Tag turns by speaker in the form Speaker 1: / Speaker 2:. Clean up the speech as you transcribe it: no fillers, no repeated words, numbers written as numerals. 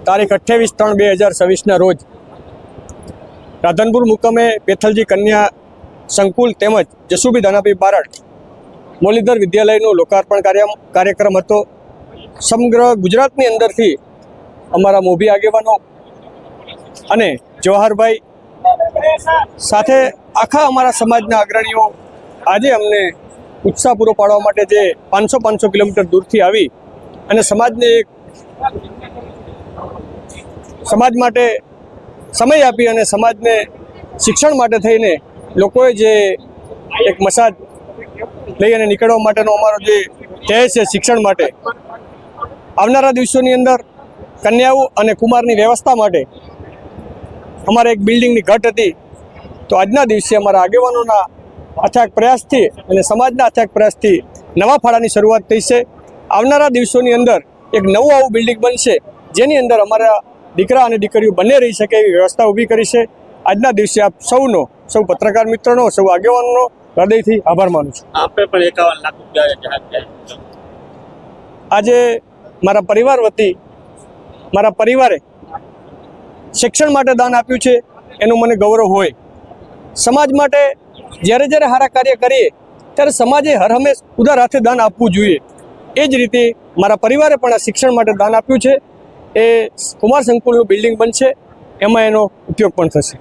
Speaker 1: તારીખ 28/3/2026 રોજ રાધનપુર મુકામે પેથલજી કન્યા સંકુલ તેમજ જસુભી ધાનાભાઈ બારડ મુરલીધર વિદ્યાલયનું લોકાર્પણ કાર્યક્રમ હતો। સમગ્ર ગુજરાતની અંદરથી અમારા મોભી આગેવાનો અને જવાહરભાઈ સાથે આખા અમારા સમાજના અગ્રણીઓ આજે અમને ઉત્સાહ પૂરો પાડવા માટે જે 500 કિલોમીટર દૂરથી આવી અને સમાજને એક સમાજ માટે સમય આપી અને સમાજને શિક્ષણ માટે થઈને લોકોએ જે એક મસાજ લઈ અને નીકળવા માટેનો અમારો જે ધ્યેય છે શિક્ષણ માટે આવનારા દિવસોની અંદર કન્યાઓ અને કુમારની વ્યવસ્થા માટે અમારે એક બિલ્ડિંગની ઘટ હતી। તો આજના દિવસે અમારા આગેવાનોના અથાગ પ્રયાસથી અને સમાજના અથાગ પ્રયાસથી નવા ફાળાની શરૂઆત થઈ છે। આવનારા દિવસોની અંદર એક નવું આવું બિલ્ડિંગ બનશે જેની અંદર અમારા દીકરા અને દીકરીઓ બંને રહી શકે એવી વ્યવસ્થા ઊભી કરી છે। આજના દિવસે આપ સૌ પત્રકાર મિત્રોનો સૌ આગેવાનોનો હૃદયથી આભાર માનું છું।
Speaker 2: આપે પણ 51 લાખ રૂપિયા
Speaker 1: આજે મારા પરિવાર વતી મારા પરિવારે શિક્ષણ માટે દાન આપ્યું છે એનું મને ગૌરવ હોય। સમાજ માટે જ્યારે સારા કાર્ય કરીએ ત્યારે સમાજે હર હંમેશ ઉદાર હાથે દાન આપવું જોઈએ। એ જ રીતે મારા પરિવારે પણ આ શિક્ષણ માટે દાન આપ્યું છે। એ કુમાર સંકુલનું બિલ્ડિંગ બનશે, એમાં એનો ઉપયોગ પણ થશે।